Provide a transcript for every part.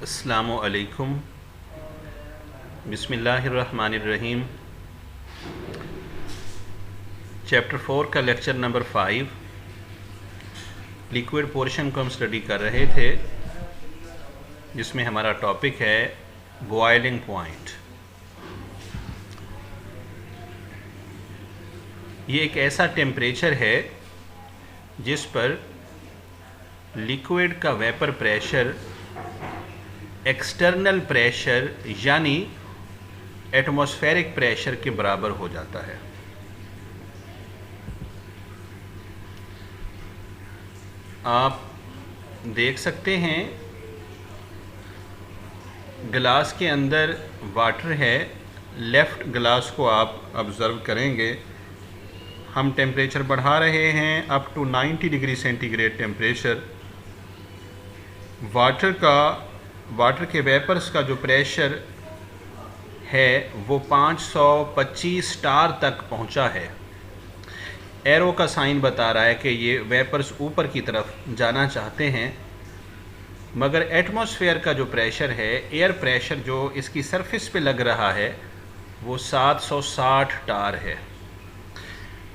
अस्सलामु अलैकुम। बिस्मिल्लाहिर्रहमानिर्रहीम। चैप्टर 4 का लेक्चर नंबर 5 लिक्विड पोर्शन को हम स्टडी कर रहे थे, जिसमें हमारा टॉपिक है बॉइलिंग पॉइंट। ये एक ऐसा टेम्परेचर है जिस पर लिक्विड का वेपर प्रेशर एक्सटर्नल प्रेशर यानी एटमॉस्फेरिक प्रेशर के बराबर हो जाता है। आप देख सकते हैं गिलास के अंदर वाटर है। लेफ़्ट गिलास को आप ऑब्ज़र्व करेंगे, हम टेम्परेचर बढ़ा रहे हैं up to 90 degree centigrade temperature. Water के वेपर्स का जो प्रेशर है वो 525 स्टार तक पहुंचा है। एरो का साइन बता रहा है कि ये वेपर्स ऊपर की तरफ जाना चाहते हैं, मगर एटमॉस्फेयर का जो प्रेशर है, एयर प्रेशर जो इसकी सरफेस पे लग रहा है, वो 760 स्टार है।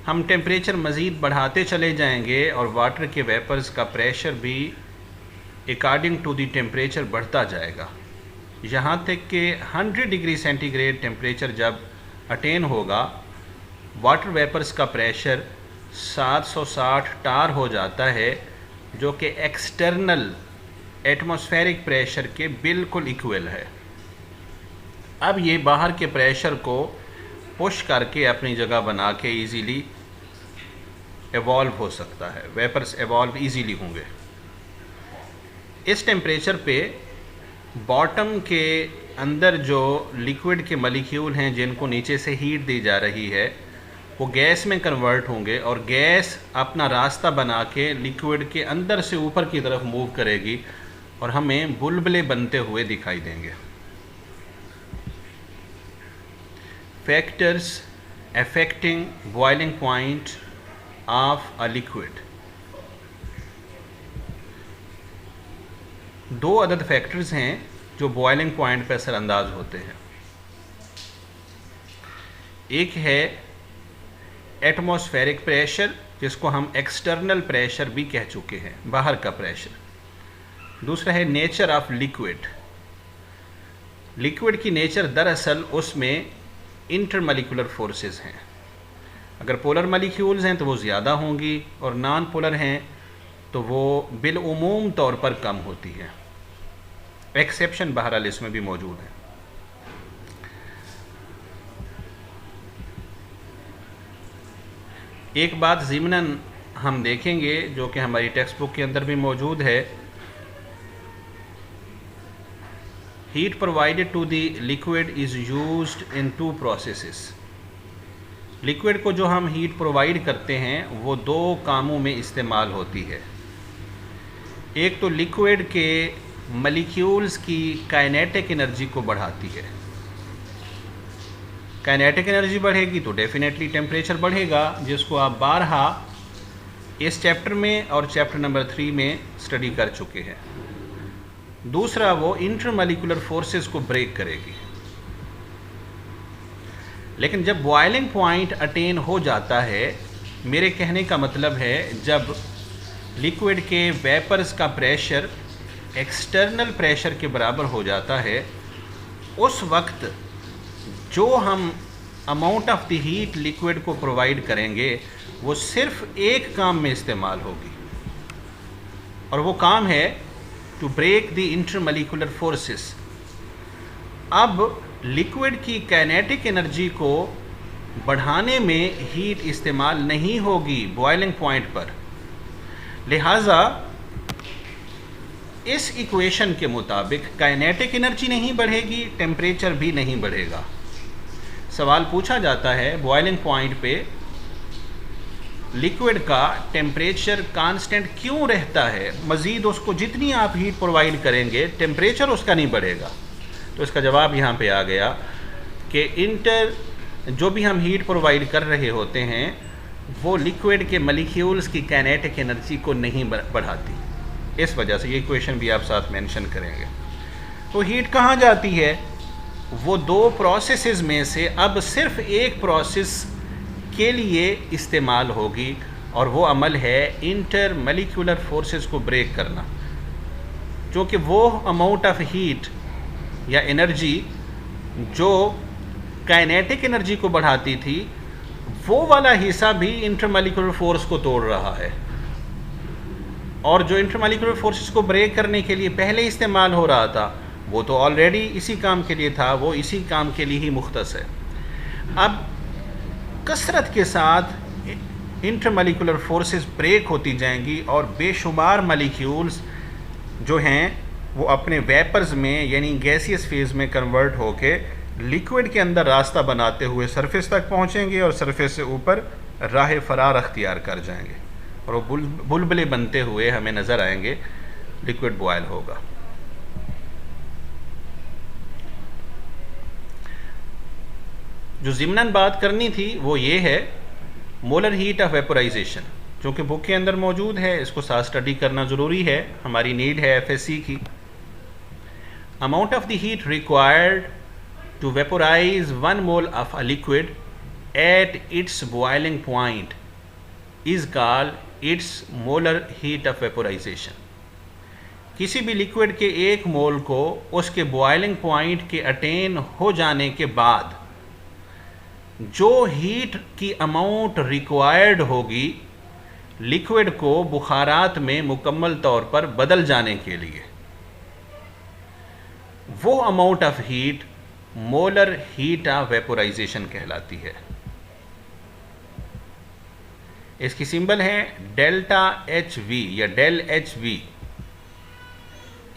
हम टेम्परेचर मज़ीद बढ़ाते चले जाएंगे और वाटर के वेपर्स का प्रेशर भी अकॉर्डिंग टू दी टेम्परेचर बढ़ता जाएगा, यहाँ तक कि 100 डिग्री सेंटीग्रेड टेम्परेचर जब अटेन होगा, वाटर वेपर्स का प्रेशर 760 स्टार हो जाता है, जो कि एक्सटर्नल एटमॉस्फेरिक प्रेशर के बिल्कुल इक्वल है। अब ये बाहर के प्रेशर को पुश करके अपनी जगह बना के ईज़िली एवॉल्व हो सकता है, वेपर्स एवॉल्व ईज़िली होंगे। इस टेम्परेचर पे बॉटम के अंदर जो लिक्विड के मॉलिक्यूल हैं जिनको नीचे से हीट दी जा रही है, वो गैस में कन्वर्ट होंगे और गैस अपना रास्ता बना के लिक्विड के अंदर से ऊपर की तरफ मूव करेगी और हमें बुलबुले बनते हुए दिखाई देंगे। Factors affecting boiling point of a liquid. दो अदद फैक्टर्स हैं जो बॉइलिंग पॉइंट पर असरअंदाज होते हैं। एक है एटमॉस्फेरिक प्रेशर, जिसको हम एक्सटर्नल प्रेशर भी कह चुके हैं, बाहर का प्रेशर। दूसरा है नेचर ऑफ लिक्विड। लिक्विड की नेचर दरअसल उसमें इंटरमॉलिक्यूलर फोर्सेस हैं। अगर पोलर मॉलिक्यूल्स हैं तो वो ज़्यादा होंगी, और नॉन पोलर हैं तो वो बिलउमूम तौर पर कम होती है। एक्सेप्शन बहरहाल इसमें भी मौजूद है। एक बात ज़िमनन हम देखेंगे जो कि हमारी टेक्स्ट बुक के अंदर भी मौजूद है। Heat provided to the liquid is used in 2 processes. Liquid को जो हम हीट प्रोवाइड करते हैं वो 2 कामों में इस्तेमाल होती है। एक तो लिक्विड के मॉलिक्यूल्स की काइनेटिक एनर्जी को बढ़ाती है। काइनेटिक एनर्जी बढ़ेगी तो डेफिनेटली टेम्परेचर बढ़ेगा, जिसको आप बारहा इस चैप्टर में और चैप्टर नंबर 3 में स्टडी कर चुके हैं। दूसरा, वो इंटरमॉलिक्यूलर फोर्सेस को ब्रेक करेगी। लेकिन जब बॉइलिंग पॉइंट अटेन हो जाता है, मेरे कहने का मतलब है जब लिक्विड के वेपर्स का प्रेशर एक्सटर्नल प्रेशर के बराबर हो जाता है, उस वक्त जो हम amount of the heat liquid को प्रोवाइड करेंगे वो सिर्फ एक काम में इस्तेमाल होगी, और वो काम है to break the intermolecular forces. अब लिक्विड की काइनेटिक एनर्जी को बढ़ाने में हीट इस्तेमाल नहीं होगी बॉइलिंग पॉइंट पर। लिहाजा इस इक्वेशन के मुताबिक काइनेटिक एनर्जी नहीं बढ़ेगी, टेम्परेचर भी नहीं बढ़ेगा। सवाल पूछा जाता है बॉइलिंग पॉइंट पे लिक्विड का टेम्परेचर कांस्टेंट क्यों रहता है, मज़ीद उसको जितनी आप हीट प्रोवाइड करेंगे टेम्परेचर उसका नहीं बढ़ेगा। तो इसका जवाब यहाँ पे आ गया कि जो भी हम हीट प्रोवाइड कर रहे होते हैं वो लिक्विड के मॉलिक्यूल्स की काइनेटिक एनर्जी को नहीं बढ़ाती। इस वजह से ये इक्वेशन भी आप साथ मेंशन करेंगे। तो हीट कहाँ जाती है? वो दो प्रोसेसेस में से अब सिर्फ एक प्रोसेस के लिए इस्तेमाल होगी, और वो अमल है इंटर मॉलिक्यूलर फोर्सेस को ब्रेक करना, क्योंकि वो अमाउंट ऑफ हीट या एनर्जी जो काइनेटिक एनर्जी को बढ़ाती थी, वो वाला हिस्सा भी इंटरमॉलिक्यूलर फोर्स को तोड़ रहा है। और जो इंटरमॉलिक्यूलर फोर्सेस को ब्रेक करने के लिए पहले इस्तेमाल हो रहा था, वो तो ऑलरेडी इसी काम के लिए था, वो इसी काम के लिए ही मुख्तस है। अब कसरत के साथ इंटरमॉलिक्यूलर फोर्सेस ब्रेक होती जाएंगी और बेशुमार मॉलिक्यूल्स जो हैं वो अपने वेपर्स में यानी गैसियस फेज़ में कन्वर्ट होके लिक्विड के अंदर रास्ता बनाते हुए सरफेस तक पहुंचेंगे और सरफेस से ऊपर राह फरार अख्तियार कर जाएंगे, और वो बुलबुले बनते हुए हमें नज़र आएंगे, लिक्विड बॉयल होगा। जो ज़िमनन बात करनी थी वो ये है मोलर हीट ऑफ वेपोराइजेशन, क्योंकि बुक के अंदर मौजूद है, इसको साथ स्टडी करना ज़रूरी है, हमारी नीड है एफएससी की। Amount of the heat required to vaporize 1 mole of a liquid at its boiling point is called its molar heat of vaporization। किसी भी लिक्विड के एक मोल को उसके बॉइलिंग पॉइंट के अटेन हो जाने के बाद जो हीट की अमाउंट रिक्वायर्ड होगी लिक्विड को बुखारात में मुकम्मल तौर पर बदल जाने के लिए, वो amount of heat molar heat of vaporisation कहलाती है। इसकी सिंबल है डेल्टा एच वी या डेल एच वी।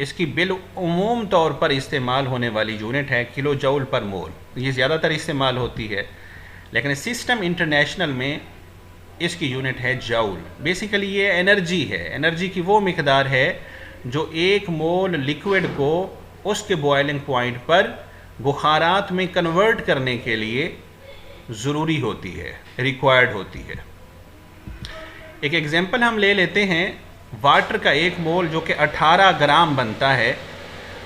इसकी बिल उमूम तौर पर इस्तेमाल होने वाली यूनिट है किलो जूल पर मोल, ये ज़्यादातर इस्तेमाल होती है, लेकिन सिस्टम इंटरनेशनल में इसकी यूनिट है जूल। बेसिकली ये एनर्जी है, एनर्जी की वो मिकदार है जो एक मोल लिक्विड को उसके बॉइलिंग पॉइंट पर बुखारात में कन्वर्ट करने के लिए ज़रूरी होती है, रिक्वायर्ड होती है। एक एग्जांपल हम ले लेते हैं, वाटर का एक मोल जो कि 18 ग्राम बनता है,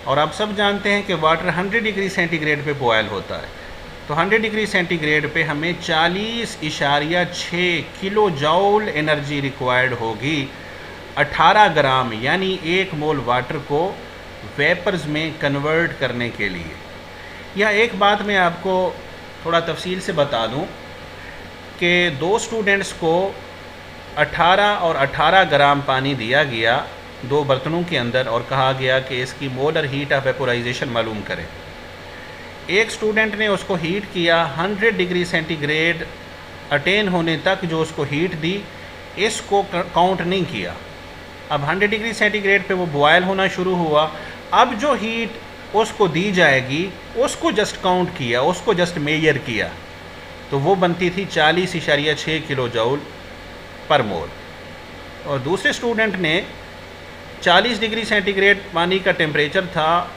और आप सब जानते हैं कि वाटर 100 डिग्री सेंटीग्रेड पे बॉयल होता है, तो 100 डिग्री सेंटीग्रेड पे हमें 40.6 किलो जूल एनर्जी रिक्वायर्ड होगी 18 ग्राम यानी एक मोल वाटर को वेपर्स में कन्वर्ट करने के लिए। या एक बात मैं आपको थोड़ा तफसील से बता दूं कि दो स्टूडेंट्स को 18 और 18 ग्राम पानी दिया गया दो बर्तनों के अंदर और कहा गया कि इसकी मोलर हीट ऑफ वेपोराइजेशन मालूम करें। एक स्टूडेंट ने उसको हीट किया 100 डिग्री सेंटीग्रेड अटेन होने तक, जो उसको हीट दी इसको काउंट नहीं किया। अब 100 डिग्री सेंटीग्रेड पे वो बॉयल होना शुरू हुआ, अब जो हीट उसको दी जाएगी उसको जस्ट काउंट किया, उसको जस्ट मेजर किया, तो वो बनती थी 40.6 किलो जूल पर मोल। और दूसरे स्टूडेंट ने 40 डिग्री सेंटीग्रेड पानी का टेम्परेचर था,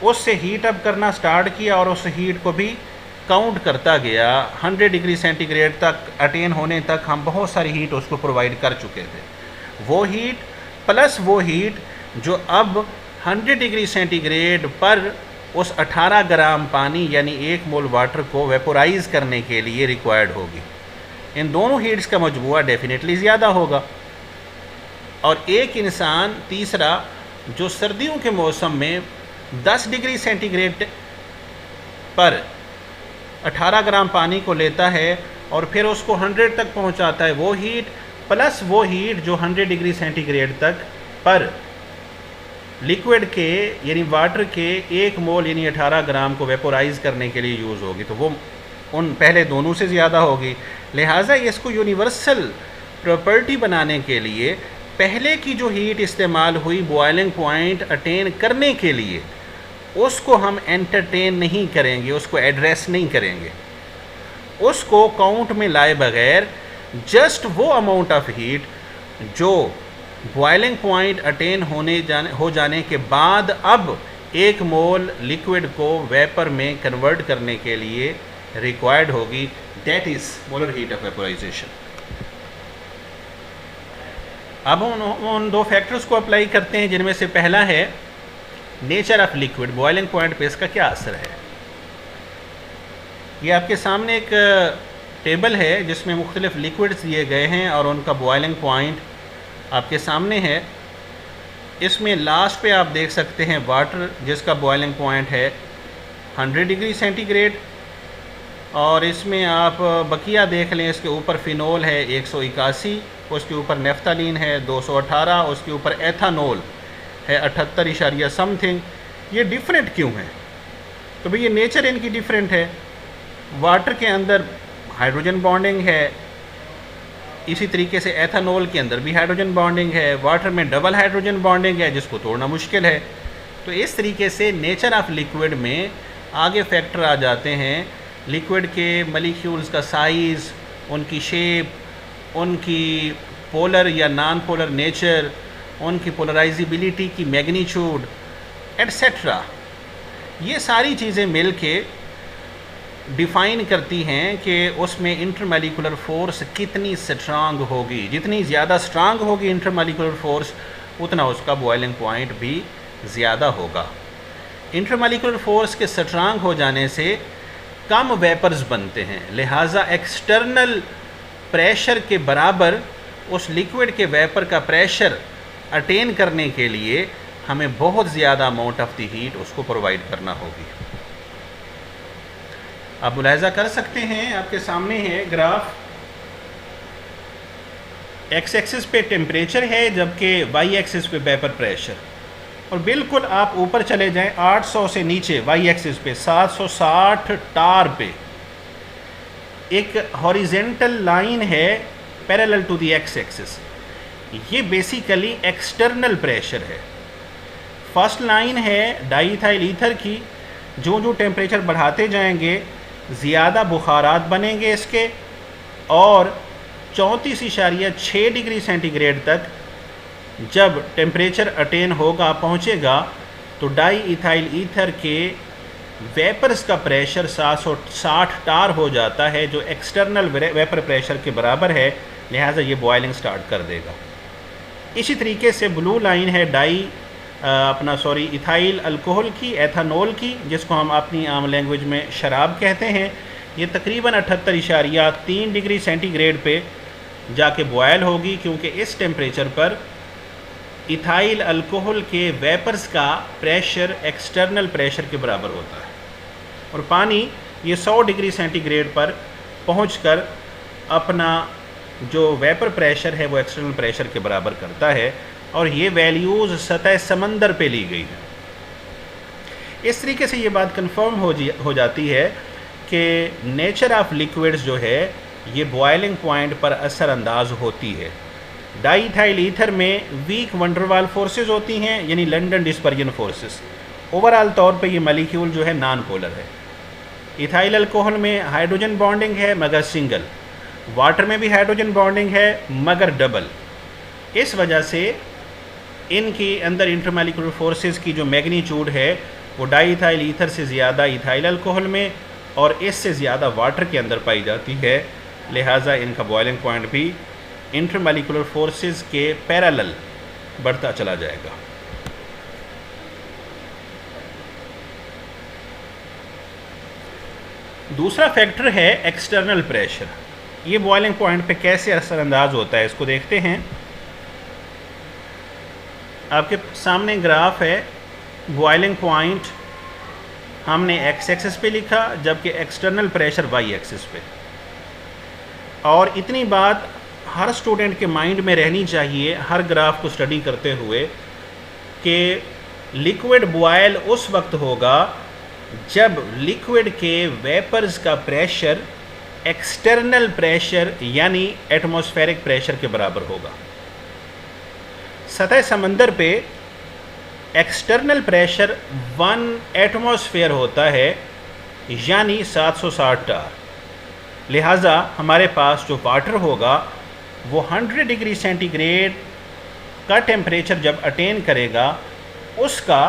उससे हीट अप करना स्टार्ट किया और उस हीट को भी काउंट करता गया। 100 डिग्री सेंटीग्रेड तक अटेन होने तक हम बहुत सारी हीट उसको प्रोवाइड कर चुके थे। वो हीट प्लस वो हीट जो अब 100 डिग्री सेंटीग्रेड पर उस 18 ग्राम पानी यानी एक मोल वाटर को वेपोराइज करने के लिए रिक्वायर्ड होगी, इन दोनों हीट्स का मजमूआ डेफिनेटली ज़्यादा होगा। और एक इंसान तीसरा जो सर्दियों के मौसम में 10 डिग्री सेंटीग्रेड पर 18 ग्राम पानी को लेता है और फिर उसको 100 तक पहुंचाता है, वो हीट प्लस वो हीट जो 100 डिग्री सेंटीग्रेड तक पर लिक्विड के यानी वाटर के एक मोल यानी 18 ग्राम को वेपोराइज करने के लिए यूज़ होगी, तो वो उन पहले दोनों से ज़्यादा होगी। लिहाजा इसको यूनिवर्सल प्रॉपर्टी बनाने के लिए पहले की जो हीट इस्तेमाल हुई बॉइलिंग पॉइंट अटेन करने के लिए, उसको हम एंटरटेन नहीं करेंगे, उसको एड्रेस नहीं करेंगे, उसको काउंट में लाए बगैर जस्ट वो अमाउंट ऑफ हीट जो बॉइलिंग पॉइंट अटेन हो जाने के बाद अब एक मोल लिक्विड को वेपर में कन्वर्ट करने के लिए रिक्वायर्ड होगी, that is molar heat of vaporisation. अब उन दो फैक्टर्स को अप्लाई करते हैं, जिनमें से पहला है nature of liquid, boiling point पे इसका क्या असर है। ये आपके सामने एक टेबल है जिसमें मुख्तलिफ लिक्विड्स दिए गए हैं और उनका बॉइलिंग पॉइंट आपके सामने है। इसमें लास्ट पे आप देख सकते हैं वाटर, जिसका बॉइलिंग पॉइंट है 100 डिग्री सेंटीग्रेड, और इसमें आप बकिया देख लें, इसके ऊपर फिनोल है 181, उसके ऊपर नेफ्थालीन है 218, उसके ऊपर एथानोल है 78 इशारिया समथिंग। ये डिफरेंट क्यों है? तो भाई ये नेचर इनकी डिफरेंट है। वाटर के अंदर हाइड्रोजन बॉन्डिंग है, इसी तरीके से एथानोल के अंदर भी हाइड्रोजन बॉन्डिंग है, वाटर में डबल हाइड्रोजन बॉन्डिंग है जिसको तोड़ना मुश्किल है। तो इस तरीके से नेचर ऑफ लिक्विड में आगे फैक्टर आ जाते हैं, लिक्विड के मॉलिक्यूल्स का साइज़, उनकी शेप, उनकी पोलर या नॉन पोलर नेचर, उनकी पोलराइजिबिलिटी की मैग्नीट्यूड एटसेट्रा। ये सारी चीज़ें मिल के डिफ़ाइन करती हैं कि उसमें इंटरमॉलिक्यूलर फ़ोर्स कितनी स्ट्रांग होगी। जितनी ज़्यादा स्ट्रांग होगी इंटरमॉलिक्यूलर फ़ोर्स, उतना उसका बॉइलिंग पॉइंट भी ज़्यादा होगा। इंटरमॉलिक्यूलर फ़ोर्स के स्ट्रांग हो जाने से कम वेपर्स बनते हैं, लिहाजा एक्सटर्नल प्रेशर के बराबर उस लिक्विड के वेपर का प्रेशर अटेन करने के लिए हमें बहुत ज़्यादा अमाउंट ऑफ द हीट उसको प्रोवाइड करना होगी। आप मुलाहिज़ा कर सकते हैं, आपके सामने है ग्राफ, एक्स एक्सिस पे टेम्परेचर है जबकि वाई एक्सिस पे वेपर प्रेशर, और बिल्कुल आप ऊपर चले जाएं 800 से नीचे वाई एक्सिस पे 760 टार पे एक हॉरिजेंटल लाइन है parallel to the X axis. ये बेसिकली एक्सटर्नल प्रेशर है। फर्स्ट लाइन है डाईइथाइल ईथर की, जो टेम्परेचर बढ़ाते जाएंगे ज़्यादा बुखारात बनेंगे इसके, और 34.6 डिग्री सेंटीग्रेड तक जब टेम्परेचर अटेन होगा, पहुँचेगा, तो डाई इथाइल ईथर के वेपर्स का प्रेशर 760 टार हो जाता है, जो एक्सटर्नल वेपर प्रेशर के बराबर है, लिहाजा ये बॉयलिंग स्टार्ट कर देगा। इसी तरीके से ब्लू लाइन है इथाइल अल्कोहल की, एथानोल की, जिसको हम अपनी आम लैंग्वेज में शराब कहते हैं। ये तकरीबन 78.3 डिग्री सेंटीग्रेड पे जाके बॉयल होगी, क्योंकि इस टेम्परेचर पर इथाइल अल्कोहल के वेपर्स का प्रेशर एक्सटर्नल प्रेशर के बराबर होता है, और पानी ये 100 डिग्री सेंटीग्रेड पर पहुंचकर अपना जो वेपर प्रेशर है वो एक्सटर्नल प्रेशर के बराबर करता है, और ये वैल्यूज़ सतह समंदर पे ली गई है। इस तरीके से ये बात कंफर्म हो जाती है कि नेचर ऑफ लिक्विड्स जो है ये बॉयलिंग पॉइंट पर असरअंदाज होती है। डाईइथाइल ईथर में वीक वंडरवाल फोर्सेस होती हैं, यानी लंदन डिस्पर्जन फोर्सेस। ओवरऑल तौर पे ये मॉलिक्यूल जो है नॉन पोलर है। इथाइल अल्कोहल में हाइड्रोजन बॉन्डिंग है मगर सिंगल, वाटर में भी हाइड्रोजन बॉन्डिंग है मगर डबल। इस वजह से इनकी अंदर इंटरमॉलिक्यूलर फोर्सेस की जो मैग्नीट्यूड है वो डाईइथाइल ईथर से ज़्यादा इथाइल अल्कोहल में और इससे ज़्यादा वाटर के अंदर पाई जाती है, लिहाजा इनका बॉइलिंग पॉइंट भी इंटरमॉलिक्यूलर फोर्सेस के पैरेलल बढ़ता चला जाएगा। दूसरा फैक्टर है एक्सटर्नल प्रेशर। ये बॉइलिंग पॉइंट पे कैसे असरअंदाज होता है इसको देखते हैं। आपके सामने ग्राफ है, बॉइलिंग पॉइंट हमने एक्स एक्सिस पे लिखा जबकि एक्सटर्नल प्रेशर वाई एक्सिस पे। और इतनी बात हर स्टूडेंट के माइंड में रहनी चाहिए हर ग्राफ को स्टडी करते हुए कि लिक्विड बॉयल उस वक्त होगा जब लिक्विड के वेपर्स का प्रेशर एक्सटर्नल प्रेशर यानी एटमॉस्फेरिक प्रेशर के बराबर होगा। सतह समंदर पे एक्सटर्नल प्रेशर 1 एटमॉस्फेयर होता है यानी 760 टार। लिहाजा हमारे पास जो वाटर होगा वो 100 डिग्री सेंटीग्रेड का टेम्परेचर जब अटेन करेगा उसका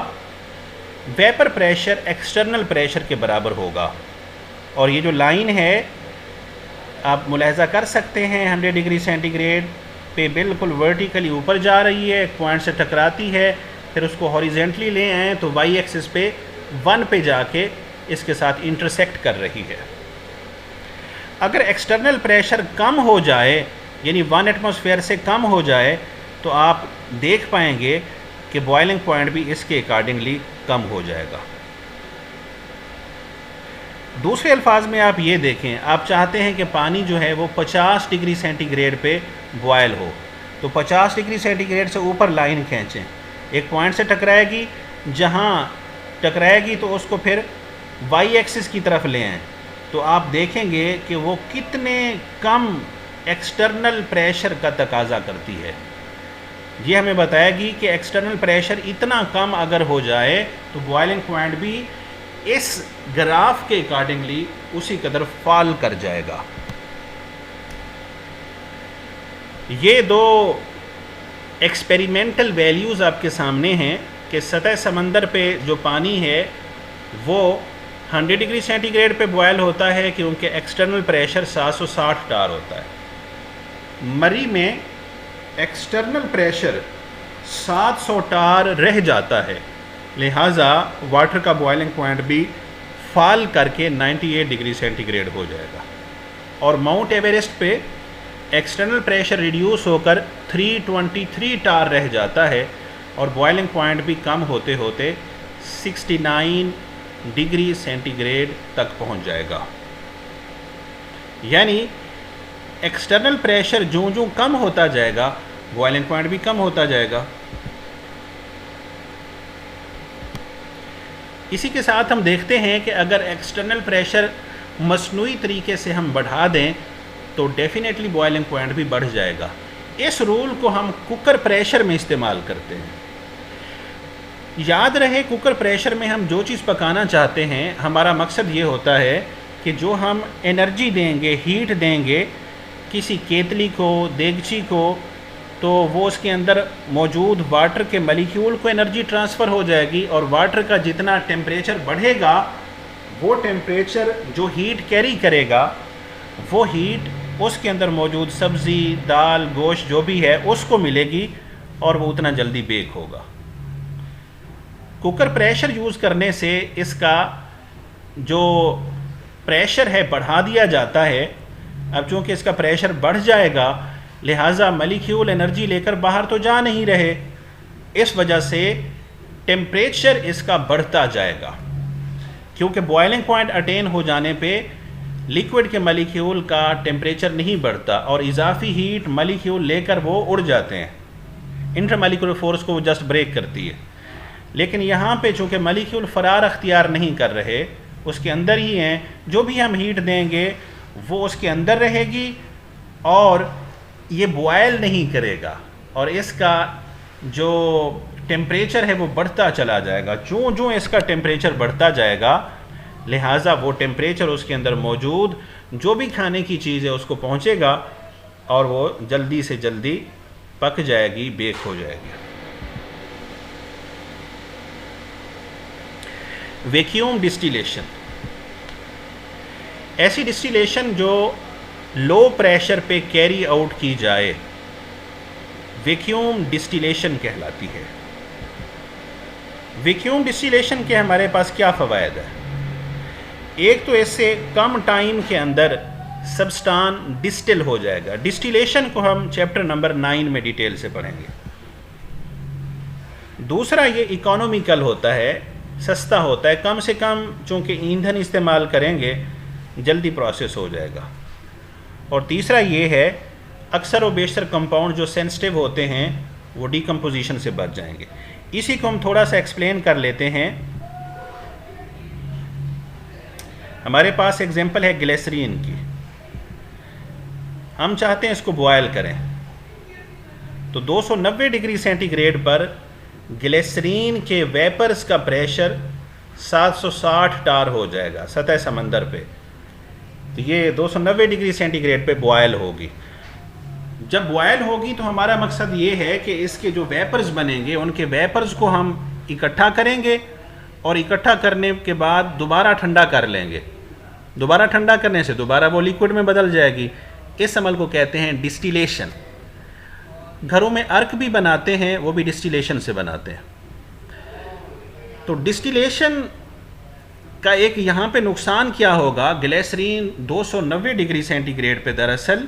वेपर प्रेशर एक्सटर्नल प्रेशर के बराबर होगा। और ये जो लाइन है आप मुलाहिज़ा कर सकते हैं 100 डिग्री सेंटीग्रेड पे बिल्कुल वर्टिकली ऊपर जा रही है, एक पॉइंट से टकराती है, फिर उसको हॉरिजेंटली ले आए तो वाई एक्सिस पे 1 पे जाके इसके साथ इंटरसेक्ट कर रही है। अगर एक्सटर्नल प्रेशर कम हो जाए, यानी 1 एटमॉस्फेयर से कम हो जाए, तो आप देख पाएंगे कि बॉइलिंग पॉइंट भी इसके अकॉर्डिंगली कम हो जाएगा। दूसरे अल्फाज में आप ये देखें, आप चाहते हैं कि पानी जो है वो 50 डिग्री सेंटीग्रेड पे बॉयल हो, तो 50 डिग्री सेंटीग्रेड से ऊपर लाइन खींचें, एक पॉइंट से टकराएगी, जहाँ टकराएगी तो उसको फिर वाई एक्सिस की तरफ ले आएँ, तो आप देखेंगे कि वो कितने कम एक्सटर्नल प्रेशर का तकाजा करती है। ये हमें बताएगी कि एक्सटर्नल प्रेशर इतना कम अगर हो जाए तो बॉइलिंग पॉइंट भी इस ग्राफ के अकॉर्डिंगली उसी कदर फॉल कर जाएगा। ये दो एक्सपेरिमेंटल वैल्यूज़ आपके सामने हैं कि सतह समंदर पे जो पानी है वो 100 डिग्री सेंटीग्रेड पे बॉयल होता है क्योंकि एक्सटर्नल प्रेशर 760 टार होता है। मरी में एक्सटर्नल प्रेशर 700 टार रह जाता है, लिहाजा वाटर का बॉइलिंग पॉइंट भी फॉल करके 98 डिग्री सेंटीग्रेड हो जाएगा। और माउंट एवरेस्ट पे एक्सटर्नल प्रेशर रिड्यूस होकर 323 टार रह जाता है और बॉइलिंग पॉइंट भी कम होते होते 69 डिग्री सेंटीग्रेड तक पहुंच जाएगा। यानी एक्सटर्नल प्रेशर जो जो कम होता जाएगा बॉइलिंग पॉइंट भी कम होता जाएगा। इसी के साथ हम देखते हैं कि अगर एक्सटर्नल प्रेशर मसनूई तरीके से हम बढ़ा दें तो डेफिनेटली बॉइलिंग पॉइंट भी बढ़ जाएगा। इस रूल को हम कुकर प्रेशर में इस्तेमाल करते हैं। याद रहे, कुकर प्रेशर में हम जो चीज़ पकाना चाहते हैं, हमारा मकसद ये होता है कि जो हम एनर्जी देंगे, हीट देंगे किसी केतली को, देगची को, तो वो उसके अंदर मौजूद वाटर के मॉलिक्यूल को एनर्जी ट्रांसफ़र हो जाएगी और वाटर का जितना टेम्परेचर बढ़ेगा वो टेम्परेचर जो हीट कैरी करेगा वो हीट उसके अंदर मौजूद सब्ज़ी, दाल, गोश्त जो भी है उसको मिलेगी और वो उतना जल्दी बेक होगा। कुकर प्रेशर यूज़ करने से इसका जो प्रेशर है बढ़ा दिया जाता है। अब चूँकि इसका प्रेशर बढ़ जाएगा लिहाजा मॉलिक्यूल एनर्जी लेकर बाहर तो जा नहीं रहे, इस वजह से टेम्परेचर इसका बढ़ता जाएगा। क्योंकि बॉइलिंग पॉइंट अटेन हो जाने पे लिक्विड के मॉलिक्यूल का टेम्परेचर नहीं बढ़ता और इजाफी हीट मॉलिक्यूल लेकर वो उड़ जाते हैं। इंटरमॉलिक्यूलर फोर्स को वो जस्ट ब्रेक करती है। लेकिन यहाँ पे चूँकि मॉलिक्यूल फरार अख्तियार नहीं कर रहे, उसके अंदर ही हैं, जो भी हम हीट देंगे वो उसके अंदर रहेगी और ये बॉयल नहीं करेगा और इसका जो टेम्परेचर है वो बढ़ता चला जाएगा। जो जो इसका टेम्परेचर बढ़ता जाएगा लिहाजा वो टेम्परेचर उसके अंदर मौजूद जो भी खाने की चीज़ है उसको पहुंचेगा और वो जल्दी से जल्दी पक जाएगी, बेक हो जाएगी। वैक्यूम डिस्टिलेशन, ऐसी डिस्टिलेशन जो लो प्रेशर पे कैरी आउट की जाए वैक्यूम डिस्टिलेशन कहलाती है। वैक्यूम डिस्टिलेशन के हमारे पास क्या फ़वायद है? एक तो इससे कम टाइम के अंदर सब्सटान डिस्टिल हो जाएगा। डिस्टिलेशन को हम चैप्टर नंबर 9 में डिटेल से पढ़ेंगे। दूसरा, ये इकोनॉमिकल होता है, सस्ता होता है, कम से कम चूँकि ईंधन इस्तेमाल करेंगे जल्दी प्रोसेस हो जाएगा। और तीसरा ये है, अक्सर व बेशतर कंपाउंड जो सेंसिटिव होते हैं वो डिकम्पोजिशन से बच जाएंगे। इसी को हम थोड़ा सा एक्सप्लेन कर लेते हैं। हमारे पास एग्जांपल है ग्लिसरीन की। हम चाहते हैं इसको बॉयल करें तो 290 डिग्री सेंटीग्रेड पर ग्लिसरीन के वेपर्स का प्रेशर 760 टार हो जाएगा सतह समंदर पे। तो ये 290 डिग्री सेंटीग्रेड पे बॉयल होगी। जब बॉयल होगी तो हमारा मकसद ये है कि इसके जो वेपर्स बनेंगे उनके वेपर्स को हम इकट्ठा करेंगे और इकट्ठा करने के बाद दोबारा ठंडा कर लेंगे। दोबारा ठंडा करने से दोबारा वो लिक्विड में बदल जाएगी। इस अमल को कहते हैं डिस्टिलेशन। घरों में अर्क भी बनाते हैं, वो भी डिस्टिलेशन से बनाते हैं। तो डिस्टिलेशन का एक यहाँ पे नुकसान क्या होगा, ग्लिसरीन 290 डिग्री सेंटीग्रेड पे दरअसल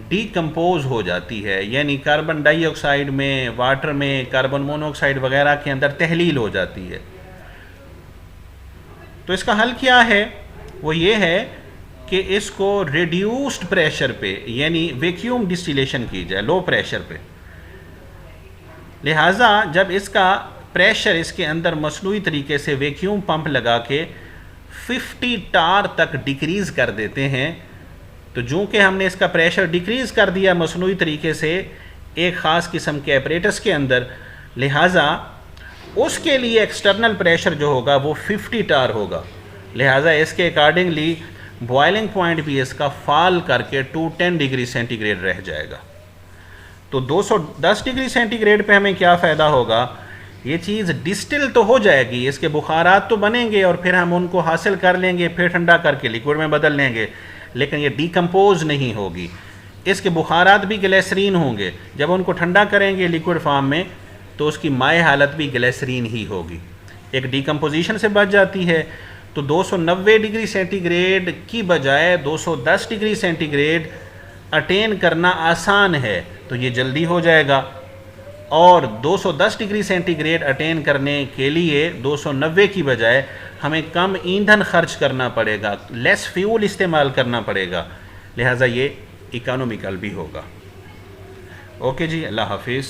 डीकम्पोज हो जाती है, यानी कार्बन डाइऑक्साइड में, वाटर में, कार्बन मोनोऑक्साइड वगैरह के अंदर तहलील हो जाती है। तो इसका हल क्या है, वो ये है कि इसको रिड्यूस्ड प्रेशर पे यानी वैक्यूम डिस्टिलेशन की जाए, लो प्रेशर पे। लिहाजा जब इसका प्रेशर इसके अंदर मसनूई तरीके से वैक्यूम पंप लगा के 50 टार तक डिक्रीज़ कर देते हैं, तो जो कि हमने इसका प्रेशर डिक्रीज़ कर दिया मसनूई तरीके से एक ख़ास किस्म के एपरेटस के अंदर, लिहाजा उसके लिए एक्सटर्नल प्रेशर जो होगा वो 50 टार होगा। लिहाजा इसके अकॉर्डिंगली बॉइलिंग पॉइंट भी इसका फॉल करके 210 डिग्री सेंटीग्रेड रह जाएगा। तो 210 डिग्री सेंटीग्रेड पे हमें क्या फ़ायदा होगा, ये चीज़ डिस्टिल तो हो जाएगी, इसके बुखारात तो बनेंगे और फिर हम उनको हासिल कर लेंगे, फिर ठंडा करके लिक्विड में बदल लेंगे, लेकिन ये डीकम्पोज नहीं होगी। इसके बुखारात भी ग्लिसरीन होंगे, जब उनको ठंडा करेंगे लिक्विड फॉर्म में तो उसकी माय हालत भी ग्लिसरीन ही होगी, एक डीकम्पोजिशन से बच जाती है। तो 290 डिग्री सेंटीग्रेड की बजाय 210 डिग्री सेंटीग्रेड अटेन करना आसान है, तो ये जल्दी हो जाएगा। और 210 डिग्री सेंटीग्रेड अटेन करने के लिए 290 की बजाय हमें कम ईंधन खर्च करना पड़ेगा, लेस फ्यूल इस्तेमाल करना पड़ेगा, लिहाजा ये इकोनॉमिकल भी होगा। ओके जी, अल्लाह हाफिज़।